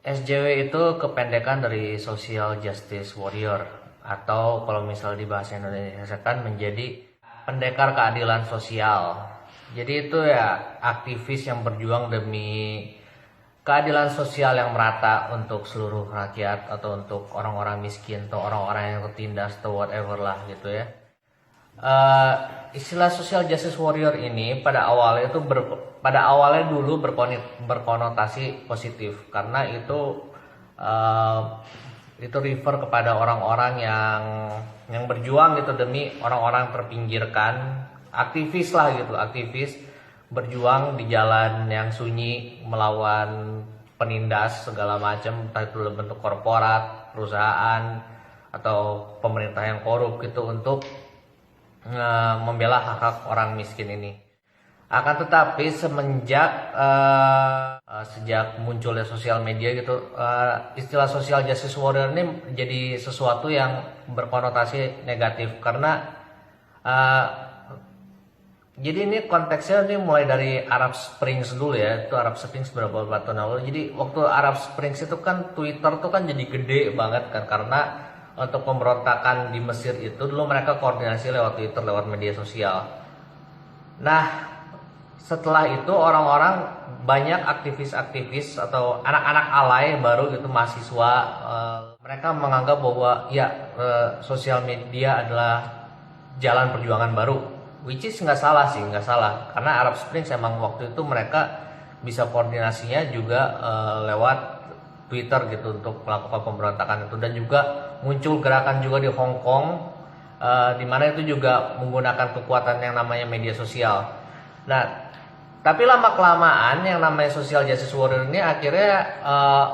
SJW itu kependekan dari Social Justice Warrior, atau kalau misal di bahasa Indonesia kan menjadi pendekar keadilan sosial. Jadi itu ya aktivis yang berjuang demi keadilan sosial yang merata untuk seluruh rakyat, atau untuk orang-orang miskin atau orang-orang yang tertindas atau whatever lah gitu ya. Eh, Istilah social justice warrior ini pada awalnya dulu berkonotasi positif, karena eh, itu refer kepada orang-orang yang berjuang gitu demi orang-orang terpinggirkan, aktivis lah gitu, aktivis berjuang di jalan yang sunyi melawan penindas segala macam, entah itu dalam bentuk korporat, perusahaan, atau pemerintah yang korup gitu, untuk membela hak-hak orang miskin ini. Akan tetapi sejak munculnya sosial media gitu, istilah social justice warrior ini jadi sesuatu yang berkonotasi negatif, karena uh, jadi ini konteksnya ini mulai dari Arab Springs dulu ya. Itu Arab Springs beberapa tahun lalu. Jadi waktu Arab Springs itu kan Twitter tuh kan jadi gede banget kan, karena untuk pemberontakan di Mesir itu dulu mereka koordinasi lewat Twitter, lewat media sosial. Nah, setelah itu orang-orang banyak aktivis-aktivis atau anak-anak alay baru gitu, mahasiswa, mereka menganggap bahwa ya, sosial media adalah jalan perjuangan baru, which is nggak salah sih, nggak salah, karena Arab Springs emang waktu itu mereka bisa koordinasinya juga lewat Twitter gitu untuk melakukan pemberontakan itu. Dan juga muncul gerakan juga di Hong Kong, di mana itu juga menggunakan kekuatan yang namanya media sosial. Nah, tapi lama kelamaan yang namanya social justice warrior ini akhirnya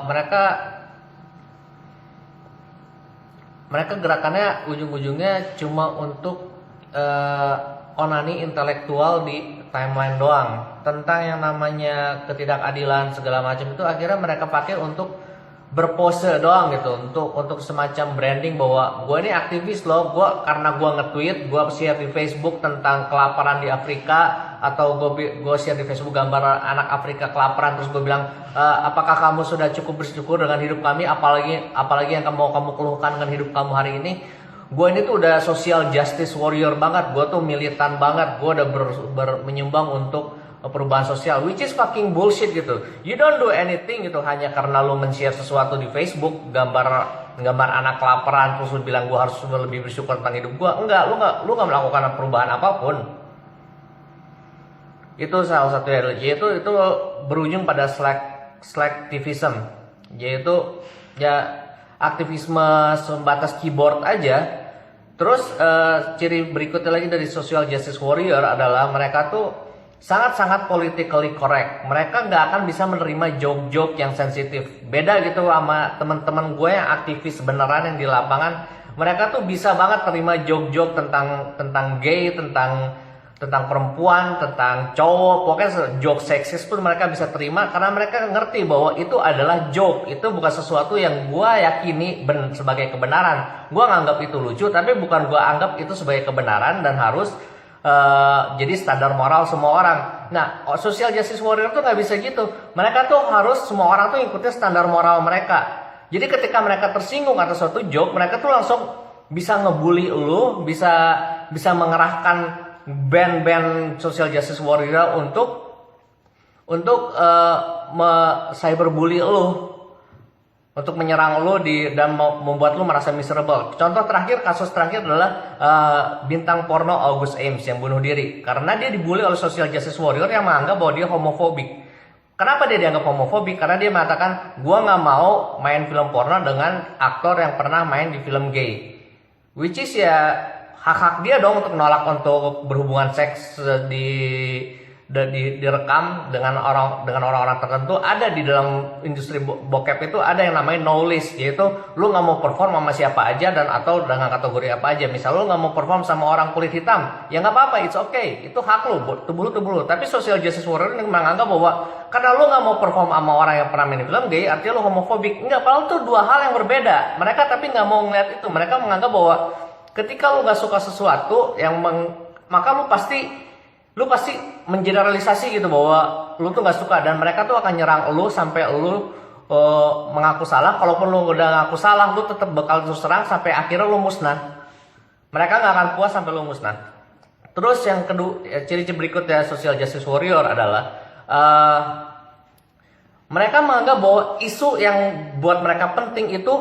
mereka gerakannya ujung-ujungnya cuma untuk onani intelektual di timeline doang, tentang yang namanya ketidakadilan segala macam itu akhirnya mereka pakai untuk berpose doang gitu, untuk semacam branding bahwa gue ini aktivis loh, karena gue nge-tweet, gue share di Facebook tentang kelaparan di Afrika, atau gue share di Facebook gambar anak Afrika kelaparan, terus gue bilang, apakah kamu sudah cukup bersyukur dengan hidup kami, apalagi yang kamu keluhkan dengan hidup kamu hari ini. Gue ini tuh udah social justice warrior banget, gue tuh militan banget, gue udah menyumbang untuk perubahan sosial, which is fucking bullshit gitu. You don't do anything gitu hanya karena lu men-share sesuatu di Facebook, gambar anak kelaparan, terus lu bilang gue harus lebih bersyukur tentang hidup gue. Enggak, lu nggak melakukan perubahan apapun. Itu salah satu yaitu itu berujung pada slacktivism, yaitu ya aktivisme sebatas keyboard aja. Terus ciri berikutnya lagi dari social justice warrior adalah mereka tuh sangat-sangat politically correct. Mereka nggak akan bisa menerima joke-joke yang sensitif. Beda gitu sama teman-teman gue yang aktivis beneran yang di lapangan. Mereka tuh bisa banget terima joke-joke tentang gay, tentang perempuan, tentang cowok, pokoknya joke seksis pun mereka bisa terima, karena mereka ngerti bahwa itu adalah joke. Itu bukan sesuatu yang gue yakini sebagai kebenaran. Gue nganggap itu lucu, tapi bukan gue anggap itu sebagai kebenaran dan harus jadi standar moral semua orang. Nah, social justice warrior tuh nggak bisa gitu. Mereka tuh harus semua orang tuh ikutin standar moral mereka. Jadi ketika mereka tersinggung atas suatu joke, mereka tuh langsung bisa ngebully lu, bisa mengerahkan band-band social justice warrior untuk cyberbully lu, untuk menyerang lu dan membuat lu merasa miserable. Contoh kasus terakhir adalah bintang porno August Ames yang bunuh diri karena dia dibully oleh social justice warrior yang menganggap bahwa dia homofobik. Kenapa dia dianggap homofobik? Karena dia mengatakan, gua nggak mau main film porno dengan aktor yang pernah main di film gay, which is ya hak dia dong untuk menolak untuk berhubungan seks direkam dengan orang-orang tertentu. Ada di dalam industri bokep itu ada yang namanya no list, yaitu lu nggak mau perform sama siapa aja dan atau dengan kategori apa aja. Misal lu nggak mau perform sama orang kulit hitam, ya nggak apa-apa, it's okay, itu hak lu, tubuh lu. Tapi social justice warrior ini menganggap bahwa karena lu nggak mau perform sama orang yang pernah main di film gay, artinya lu homofobik. Enggak, padahal itu dua hal yang berbeda. Mereka tapi nggak mau ngeliat itu. Mereka menganggap bahwa ketika lu nggak suka sesuatu maka lu pasti mengeneralisasi gitu bahwa lu tuh nggak suka, dan mereka tuh akan nyerang lu sampai lu mengaku salah. Kalaupun lu udah ngaku salah, lu tetap bakal terus terang sampai akhirnya lu musnah. Mereka nggak akan puas sampai lu musnah. Terus yang kedua, ciri-ciri berikutnya social justice warrior adalah mereka menganggap bahwa isu yang buat mereka penting itu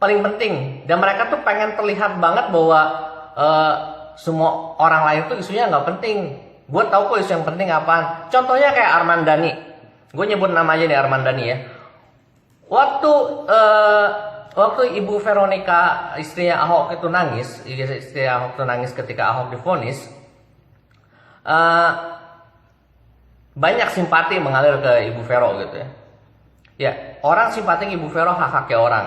paling penting, dan mereka tuh pengen terlihat banget bahwa semua orang lain tuh isunya nggak penting. Gue tahu kok isu yang penting apaan. Contohnya kayak Arman Dhani. Gue nyebut namanya nih, Arman Dhani ya. Waktu Ibu Veronica, istrinya Ahok itu nangis, istri Ahok itu nangis ketika Ahok divonis, banyak simpati mengalir ke Ibu Vero gitu ya. Ya, orang simpati Ibu Vero hak-haknya orang.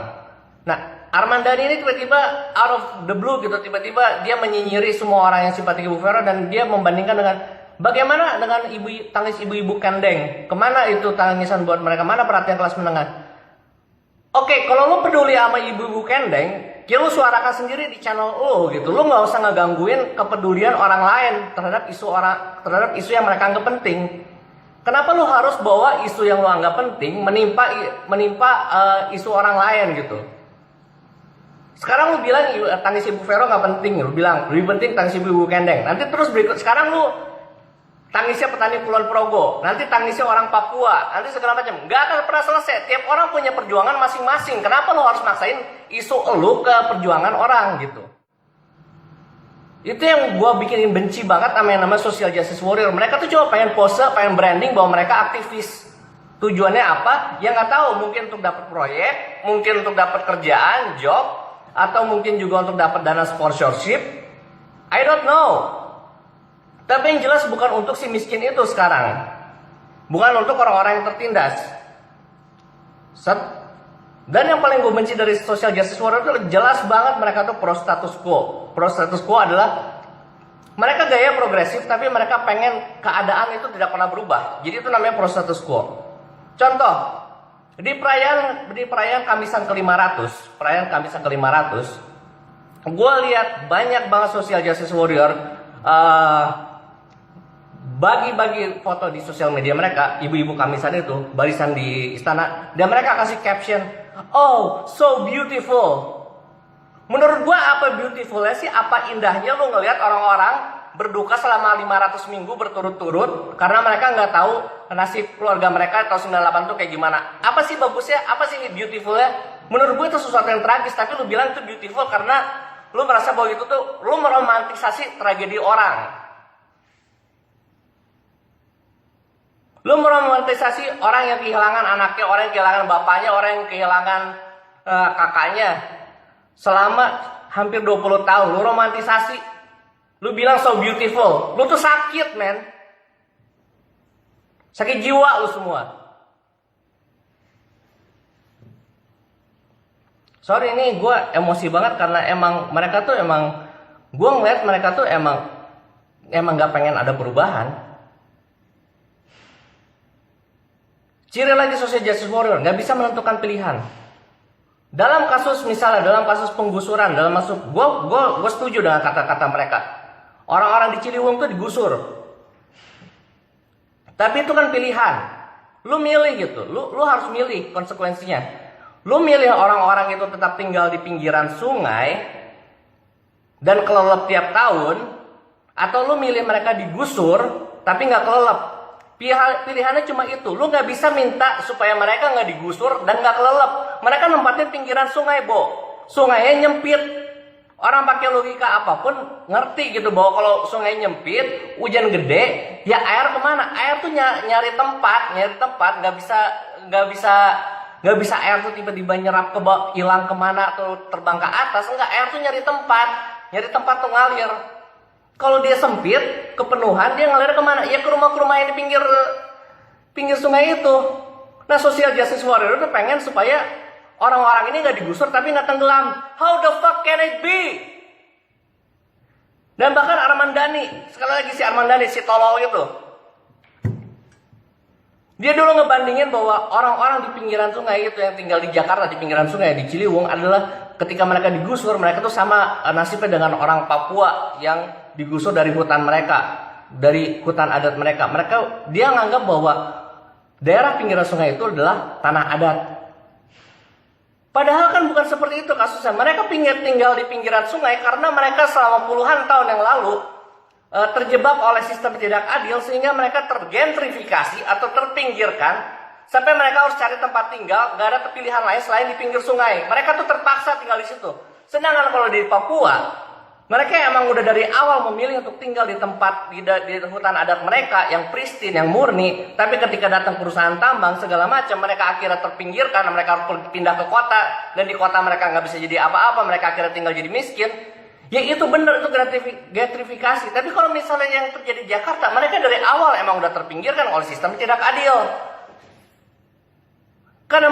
Nah, Arman Dhani ini tiba-tiba out of the blue gitu, tiba-tiba dia menyinyiri semua orang yang simpati Ibu Vero, dan dia membandingkan dengan bagaimana dengan tangis ibu-ibu kendeng. Kemana itu tangisan buat mereka? Mana perhatian kelas menengah? Oke, kalau lo peduli sama ibu-ibu kendeng, ya lo suarakan sendiri di channel lo gitu. Lo nggak usah ngegangguin kepedulian orang lain terhadap isu yang mereka anggap penting. Kenapa lo harus bawa isu yang lo anggap penting menimpa isu orang lain gitu? Sekarang lo bilang tangis ibu Vero nggak penting, lo bilang lebih penting tangis ibu-ibu kendeng. Nanti terus sekarang lo tangisnya petani Kulon Progo, nanti tangisnya orang Papua, nanti segala macam. Nggak akan pernah selesai. Tiap orang punya perjuangan masing-masing. Kenapa lo harus maksain isu lo ke perjuangan orang gitu? Itu yang gue bikin benci banget sama yang namanya social justice warrior. Mereka tuh cuma pengen pose, pengen branding bahwa mereka aktivis. Tujuannya apa? Ya nggak tahu. Mungkin untuk dapat proyek, mungkin untuk dapat kerjaan, job, atau mungkin juga untuk dapat dana sponsorship. I don't know. Tapi yang jelas bukan untuk si miskin itu sekarang. Bukan untuk orang-orang yang tertindas. Dan yang paling gue benci dari social justice warrior itu jelas banget mereka tuh pro status quo. Pro status quo adalah mereka gaya progresif, tapi mereka pengen keadaan itu tidak pernah berubah. Jadi itu namanya pro status quo. Contoh, di perayaan Kamisan ke-500, gue lihat banyak banget social justice warrior bagi-bagi foto di sosial media mereka, ibu-ibu Kamisan itu barisan di istana, dan mereka kasih caption, "Oh, so beautiful." Menurut gua apa beautifulnya sih? Apa indahnya lu ngelihat orang-orang berduka selama 500 minggu berturut-turut karena mereka nggak tahu nasib keluarga mereka tahun 98 tuh kayak gimana? Apa sih bagusnya? Apa sih beautifulnya? Menurut gua itu sesuatu yang tragis, tapi lu bilang itu beautiful karena lu merasa bahwa itu tuh lu meromantisasi tragedi orang. Lu meromantisasi orang yang kehilangan anaknya, orang yang kehilangan bapaknya, orang yang kehilangan kakaknya selama hampir 20 tahun. Lu romantisasi. Lu bilang so beautiful. Lu tuh sakit, men. Sakit jiwa lu semua. Sorry, ini gue emosi banget karena emang mereka tuh gue ngeliat mereka tuh emang gak pengen ada perubahan. Ciri lagi social justice warrior, nggak bisa menentukan pilihan. Dalam kasus penggusuran, gue setuju dengan kata-kata mereka. Orang-orang di Ciliwung tuh digusur. Tapi itu kan pilihan. Lu milih gitu, lu harus milih konsekuensinya. Lu milih orang-orang itu tetap tinggal di pinggiran sungai dan kelelep tiap tahun, atau lu milih mereka digusur tapi nggak kelelep. Pilihannya cuma itu. Lu nggak bisa minta supaya mereka nggak digusur dan nggak kelelep. Mereka nempatin pinggiran sungai, Bo. Sungainya nyempit. Orang pakai logika apapun ngerti gitu bahwa kalau sungai nyempit, hujan gede, ya air kemana? Air tuh nyari tempat, nggak bisa air tuh tiba-tiba nyerap ke bawah, hilang kemana atau terbang ke atas. Enggak, air tuh nyari tempat tuh ngalir. Kalau dia sempit, kepenuhan, dia ngalir kemana? Ya ke rumah-rumah yang di pinggir sungai itu. Nah, social justice warrior itu pengen supaya orang-orang ini nggak digusur tapi nggak tenggelam. How the fuck can it be? Dan bahkan Arman Dhani, sekali lagi si Arman Dhani, si tolol itu, dia dulu ngebandingin bahwa orang-orang di pinggiran sungai itu yang tinggal di Jakarta, di pinggiran sungai, di Ciliwung, adalah ketika mereka digusur, mereka tuh sama nasibnya dengan orang Papua yang digusur dari hutan mereka, dari hutan adat mereka. Dia nganggap bahwa daerah pinggiran sungai itu adalah tanah adat. Padahal kan bukan seperti itu kasusnya. Mereka tinggal di pinggiran sungai karena mereka selama puluhan tahun yang lalu terjebak oleh sistem tidak adil sehingga mereka tergentrifikasi atau terpinggirkan sampai mereka harus cari tempat tinggal, gak ada pilihan lain selain di pinggir sungai. Mereka tuh terpaksa tinggal di situ. Sedangkan kalau di Papua, mereka emang udah dari awal memilih untuk tinggal di tempat di hutan adat mereka yang pristine, yang murni. Tapi ketika datang perusahaan tambang segala macam, mereka akhirnya terpinggirkan, mereka harus pindah ke kota, dan di kota mereka nggak bisa jadi apa-apa, mereka akhirnya tinggal jadi miskin. Ya itu benar, itu gentrifikasi. Tapi kalau misalnya yang terjadi di Jakarta, mereka dari awal emang udah terpinggirkan oleh sistem tidak adil. Karena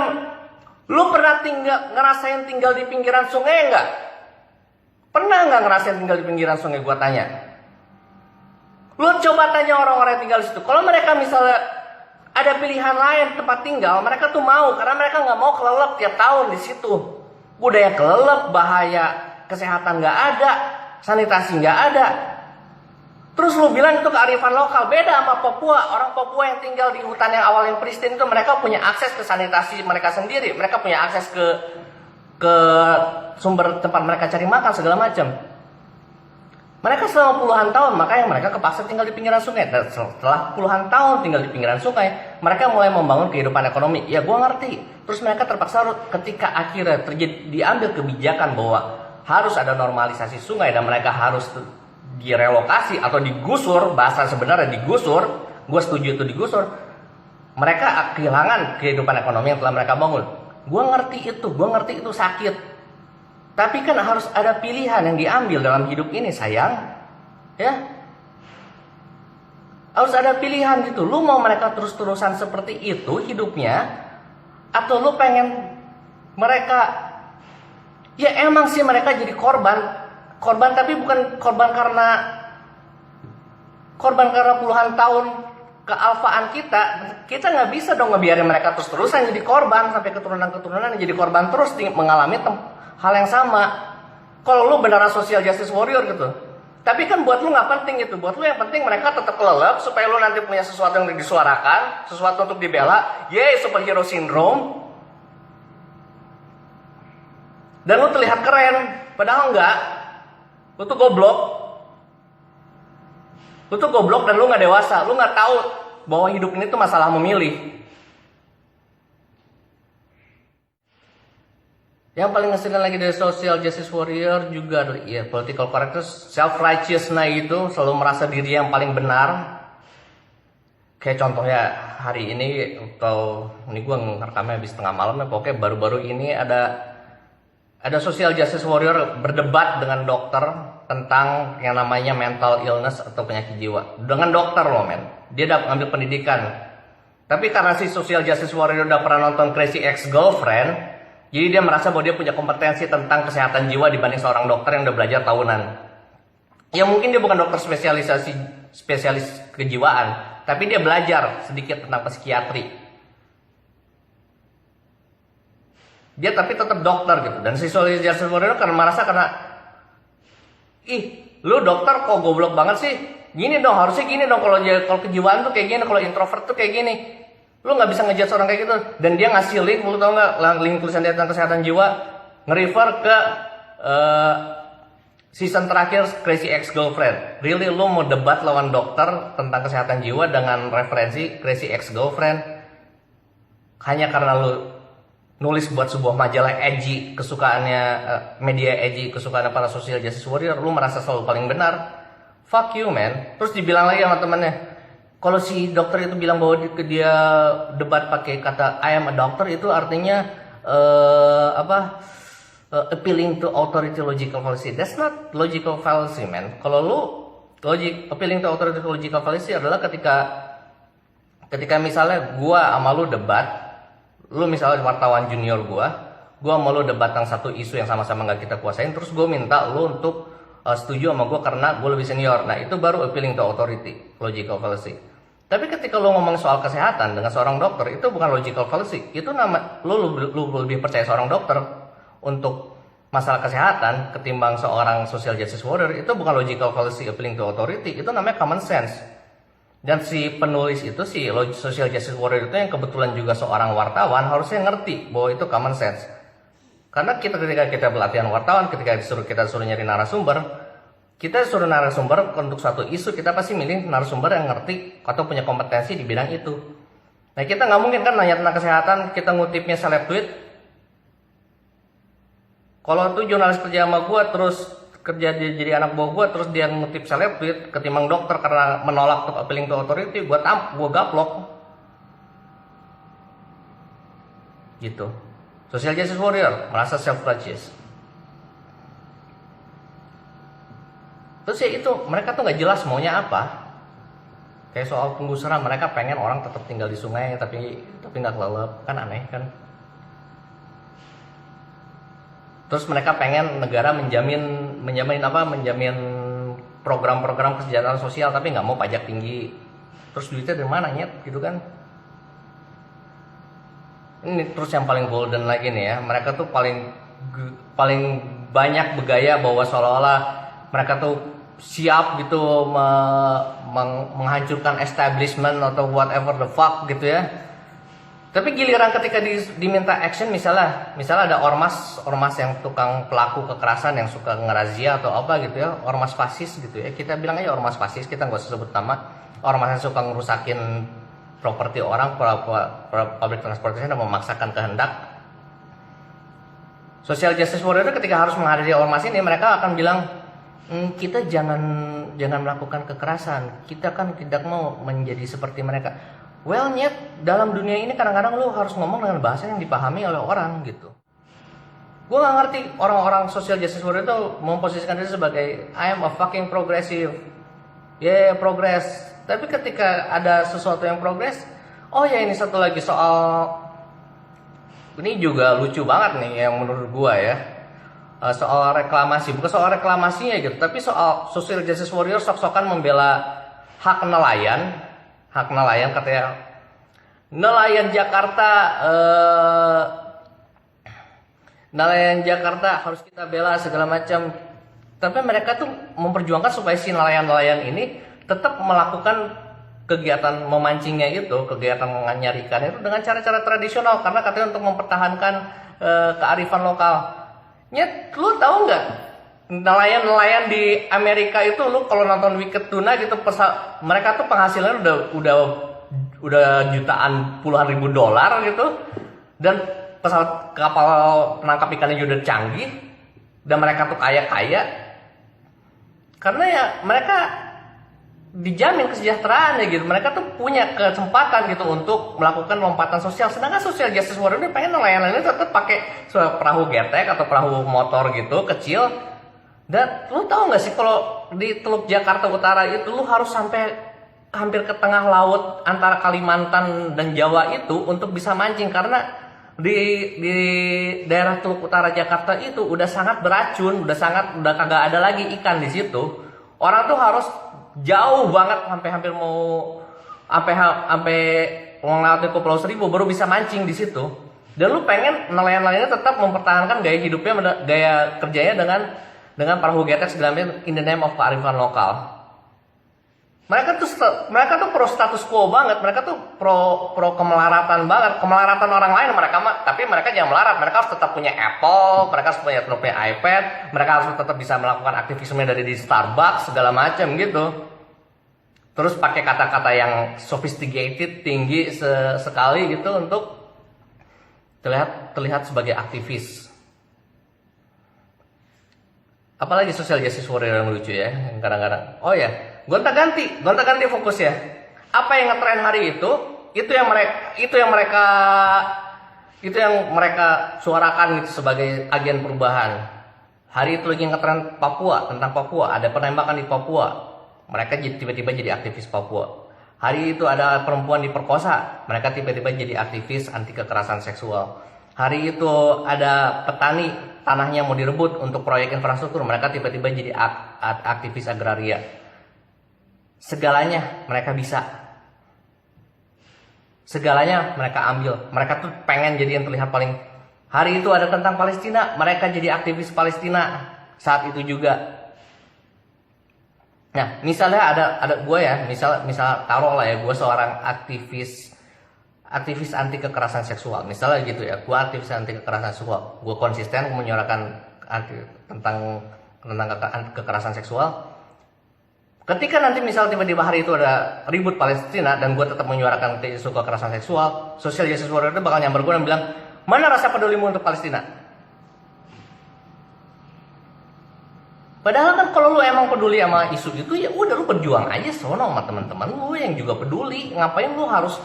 lu pernah ngerasain tinggal di pinggiran sungai enggak? Pernah nggak ngerasain tinggal di pinggiran sungai? Gua tanya. Lu coba tanya orang-orang yang tinggal di situ. Kalau mereka misalnya ada pilihan lain tempat tinggal, mereka tuh mau karena mereka nggak mau kelelep tiap tahun di situ. Udah ya kelelep, bahaya kesehatan nggak ada, sanitasi nggak ada. Terus lu bilang itu kearifan lokal. Beda sama Papua. Orang Papua yang tinggal di hutan yang awal yang pristine itu mereka punya akses ke sanitasi mereka sendiri. Mereka punya akses ke sumber tempat mereka cari makan segala macam. Mereka selama puluhan tahun, makanya mereka kepaksa tinggal di pinggiran sungai. Dan setelah puluhan tahun tinggal di pinggiran sungai, mereka mulai membangun kehidupan ekonomi. Ya gue ngerti. Terus mereka terpaksa ketika akhirnya diambil kebijakan bahwa harus ada normalisasi sungai dan mereka harus direlokasi atau digusur, bahasa sebenarnya digusur. Gue setuju itu digusur. Mereka kehilangan kehidupan ekonomi yang telah mereka bangun. Gue ngerti itu sakit. Tapi kan harus ada pilihan yang diambil dalam hidup ini, sayang. Ya. Harus ada pilihan gitu. Lu mau mereka terus-terusan seperti itu hidupnya, atau lu pengen mereka, ya emang sih mereka jadi korban tapi bukan korban karena puluhan tahun kealfaan kita nggak bisa dong ngebiarin mereka terus-terusan jadi korban sampai keturunan jadi korban terus mengalami hal yang sama. Kalau lu beneran social justice warrior gitu, tapi kan buat lu nggak penting itu. Buat lu yang penting mereka tetap kelelep supaya lu nanti punya sesuatu yang disuarakan, sesuatu untuk dibela. Yeay, superhero syndrome. Dan lu terlihat keren, padahal enggak. Lu tuh goblok. Lu tuh goblok dan lu gak dewasa. Lu gak tahu bahwa hidup ini tuh masalah memilih. Yang paling ngeselin lagi dari social justice warrior juga adalah political correctness, self-righteous itu selalu merasa diri yang paling benar. Kayak contohnya hari ini, atau ini gue ngerekamnya habis tengah malam ya, pokoknya baru-baru ini ada social justice warrior berdebat dengan dokter tentang yang namanya mental illness atau penyakit jiwa. Dengan dokter loh men. Dia udah ngambil pendidikan. Tapi karena si social justice warrior udah pernah nonton Crazy Ex-Girlfriend, jadi dia merasa bahwa dia punya kompetensi tentang kesehatan jiwa dibanding seorang dokter yang udah belajar tahunan. Ya mungkin dia bukan dokter spesialis kejiwaan, tapi dia belajar sedikit tentang psikiatri. Dia tapi tetap dokter gitu. Dan si social justice warrior karena lu dokter kok goblok banget sih? Gini dong, harusnya gini dong, kalau kejiwaan tuh kayak gini, kalau introvert tuh kayak gini. Lu nggak bisa ngejudge orang kayak gitu. Dan dia ngasih link, lu tau nggak, link tulisan dia tentang kesehatan jiwa, nge-refer ke season terakhir Crazy Ex-Girlfriend. Really, lu mau debat lawan dokter tentang kesehatan jiwa dengan referensi Crazy Ex-Girlfriend hanya karena lu nulis buat sebuah majalah edgy kesukaannya, media edgy kesukaannya para social justice warrior, lu merasa selalu paling benar. Fuck you man. Terus dibilang lagi sama temennya, kalau si dokter itu bilang bahwa dia debat pakai kata I am a doctor, itu artinya appealing to authority logical fallacy. That's not logical fallacy man. Kalau lu appealing to authority logical fallacy adalah ketika misalnya gua sama lu debat, lu misalnya wartawan junior gua sama lu debat tentang satu isu yang sama-sama gak kita kuasain, terus gua minta lu untuk setuju sama gua karena gua lebih senior. Nah itu baru appealing to authority, logical fallacy. Tapi ketika lu ngomong soal kesehatan dengan seorang dokter, itu bukan logical fallacy. Itu lu lebih percaya seorang dokter untuk masalah kesehatan ketimbang seorang social justice warrior. Itu bukan logical fallacy, appealing to authority. Itu namanya common sense. Dan si penulis itu, si social justice warrior itu yang kebetulan juga seorang wartawan, harusnya ngerti bahwa itu common sense. Karena ketika kita pelatihan wartawan, ketika kita suruh nyari narasumber, kita suruh narasumber untuk suatu isu, kita pasti milih narasumber yang ngerti atau punya kompetensi di bidang itu. Nah, kita nggak mungkin kan nanya tentang kesehatan, kita ngutipnya seleb tweet. Kalau tuh jurnalis kerja sama gue, terus kerja jadi anak buah gue, terus dia ngutip seleb tweet ketimbang dokter karena menolak to appealing to authority, gue gaplok. Gitu. Social justice warrior merasa self-righteous. Terus ya itu, mereka tuh nggak jelas maunya apa. Kayak soal penggusuran, mereka pengen orang tetap tinggal di sungai tapi nggak kelelep, kan aneh kan. Terus mereka pengen negara menjamin program-program kesejahteraan sosial tapi nggak mau pajak tinggi. Terus duitnya dari mana nyet gitu kan. Ini terus yang paling golden lagi nih ya, mereka tuh paling banyak bergaya bahwa seolah-olah mereka tuh siap gitu menghancurkan establishment atau whatever the fuck gitu ya. Tapi giliran ketika diminta action, misalnya ada ormas yang tukang pelaku kekerasan yang suka ngerazia atau apa gitu ya, ormas fasis gitu ya, kita bilang aja ormas fasis, kita nggak usah sebut nama. Ormas yang suka ngerusakin properti orang, public transportation dan memaksakan kehendak. Social justice warrior ketika harus menghadiri ormas ini, mereka akan bilang, kita jangan melakukan kekerasan, kita kan tidak mau menjadi seperti mereka. Well, nyet, dalam dunia ini kadang-kadang lu harus ngomong dengan bahasa yang dipahami oleh orang gitu. Gue gak ngerti orang-orang social justice warrior itu memposisikan diri sebagai I am a fucking progressive. Yeah, progress. Tapi ketika ada sesuatu yang progress, oh ya ini satu lagi soal, ini juga lucu banget nih yang menurut gue ya. Soal reklamasi, bukan soal reklamasinya gitu, tapi soal social justice warrior sok-sokan membela hak nelayan katanya. Nelayan Jakarta harus kita bela segala macam. Tapi mereka tuh memperjuangkan supaya si nelayan-nelayan ini tetap melakukan kegiatan memancingnya itu, kegiatan nyari ikan itu dengan cara-cara tradisional karena katanya untuk mempertahankan kearifan lokal. Nyet, lu tahu nggak? Nelayan di Amerika itu, lu kalau nonton Wicked Tuna gitu, mereka tuh penghasilannya udah jutaan, puluhan ribu dolar gitu, dan pesawat kapal penangkap ikannya juga udah canggih, dan mereka tuh kaya karena ya mereka dijamin kesejahteraannya gitu, mereka tuh punya kesempatan gitu untuk melakukan lompatan sosial. Sedangkan social justice warrior ini pengen nelayan-nelayan tetap pakai perahu getek atau perahu motor gitu kecil. Dan lu tahu nggak sih kalau di Teluk Jakarta Utara itu lu harus sampai hampir ke tengah laut antara Kalimantan dan Jawa itu untuk bisa mancing, karena di daerah Teluk Utara Jakarta itu udah sangat beracun, udah kagak ada lagi ikan di situ. Orang tuh harus jauh banget sampai ngelewatin ke Pulau Seribu baru bisa mancing di situ. Dan lu pengen nelayan-nelayannya tetap mempertahankan gaya hidupnya, gaya kerjanya dengan perahu getek segala macam in the name of kearifan lokal. Mereka tuh pro status quo banget, mereka tuh pro kemelaratan banget, kemelaratan orang lain tapi mereka jangan melarat, mereka harus tetap punya Apple, mereka harus punya iPad, mereka harus tetap bisa melakukan aktivisme dari di Starbucks segala macam gitu. Terus pakai kata-kata yang sophisticated, tinggi sekali gitu untuk terlihat sebagai aktivis. Apalagi social justice warrior yang lucu ya, kadang-kadang. Oh ya, gonta ganti fokus ya. Apa yang ngetren hari itu yang mereka suarakan gitu sebagai agen perubahan. Hari itu lagi ngetren tentang Papua, ada penembakan di Papua. Mereka tiba-tiba jadi aktivis Papua. Hari itu ada perempuan diperkosa, mereka tiba-tiba jadi aktivis anti kekerasan seksual. Hari itu ada petani, tanahnya mau direbut untuk proyek infrastruktur, mereka tiba-tiba jadi aktivis agraria. Segalanya mereka bisa. Segalanya mereka ambil. Mereka tuh pengen jadi yang terlihat paling. Hari itu ada tentang Palestina, mereka jadi aktivis Palestina saat itu juga. Nah, misalnya ada gue ya, misal taruh lah ya, gue seorang aktivis aktivis anti kekerasan seksual, misalnya gitu ya, gue aktivis anti kekerasan seksual, gue konsisten menyuarakan tentang kekerasan seksual. Ketika nanti misal tiba-tiba hari itu ada ribut Palestina dan gue tetap menyuarakan isu kekerasan seksual, social justice warrior itu bakal nyamber gue dan bilang, mana rasa pedulimu untuk Palestina? Padahal kan kalau lu emang peduli sama isu itu, ya udah lu berjuang aja sono sama teman-teman lu yang juga peduli. Ngapain lu harus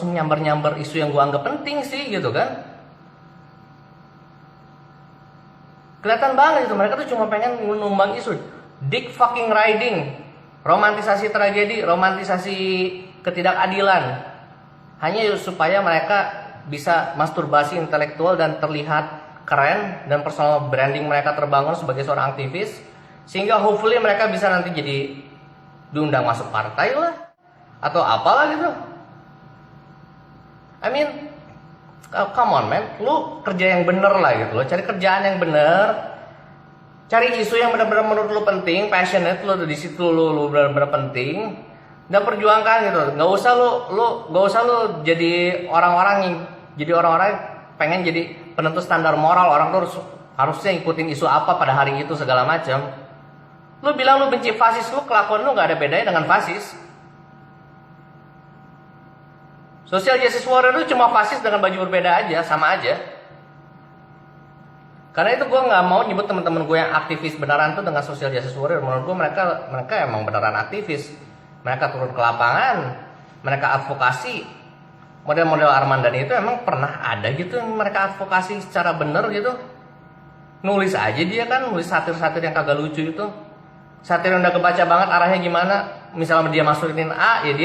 nyamber-nyamber isu yang gua anggap penting sih gitu kan? Kelihatan banget itu mereka tuh cuma pengen menumbang isu. Dick fucking riding, romantisasi tragedi, romantisasi ketidakadilan, hanya supaya mereka bisa masturbasi intelektual dan terlihat keren dan personal branding mereka terbangun sebagai seorang aktivis, sehingga hopefully mereka bisa nanti jadi diundang masuk partai lah atau apalah gitu. I mean, come on man, lu kerja yang bener lah gitu, lo cari kerjaan yang bener, cari isu yang benar-benar menurut lu penting, passionate lu di situ, lu benar-benar penting, dan perjuangkan gitu. Nggak usah lu jadi orang-orang pengen jadi penentu standar moral, orang tuh harusnya ikutin isu apa pada hari itu segala macam. Lu bilang lu benci fasis, lu kelakuan lu nggak ada bedanya dengan fasis. Social justice warrior itu cuma fasis dengan baju berbeda aja, sama aja. Karena itu gue nggak mau nyebut teman-teman gue yang aktivis beneran tuh dengan social justice warrior. Menurut gue mereka emang beneran aktivis. Mereka turun ke lapangan, mereka advokasi. Model-model Armandani itu emang pernah ada gitu yang mereka advokasi secara bener gitu. Nulis aja dia kan, nulis satir-satir yang kagak lucu itu. Satir yang udah kebaca banget arahnya gimana. Misalnya dia masukin A, ya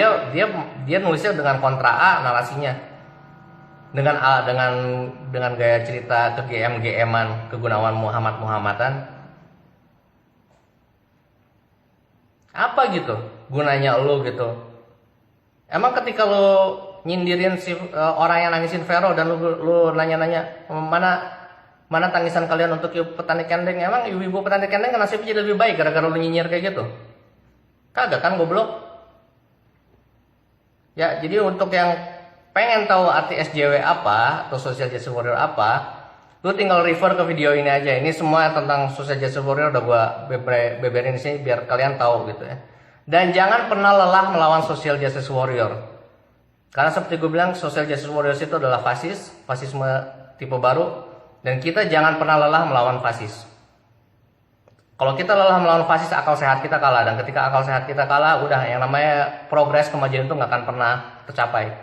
dia nulisnya dengan kontra A narasinya. Dengan gaya cerita ke GM-an, ke Gunawan Muhammadan. Apa gitu gunanya lo gitu? Emang ketika lo nyindirin orang yang nangisin Vero dan lu nanya-nanya mana tangisan kalian untuk ibu petani kendeng, emang ibu petani kendeng nasibnya jadi lebih baik gara-gara lu nyinyir kayak gitu? Kagak kan, goblok. Ya, jadi untuk yang pengen tahu arti SJW apa atau social justice warrior apa, lu tinggal refer ke video ini aja. Ini semua tentang social justice warrior udah gua beberin di sini biar kalian tahu gitu ya. Dan jangan pernah lelah melawan social justice warrior. Karena seperti gue bilang, social justice warriors itu adalah fasisme tipe baru, dan kita jangan pernah lelah melawan fasis. Kalau kita lelah melawan fasis, akal sehat kita kalah, dan ketika akal sehat kita kalah, udah yang namanya progres kemajuan itu nggak akan pernah tercapai.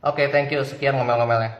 Oke, thank you, sekian ngomel-ngomelnya.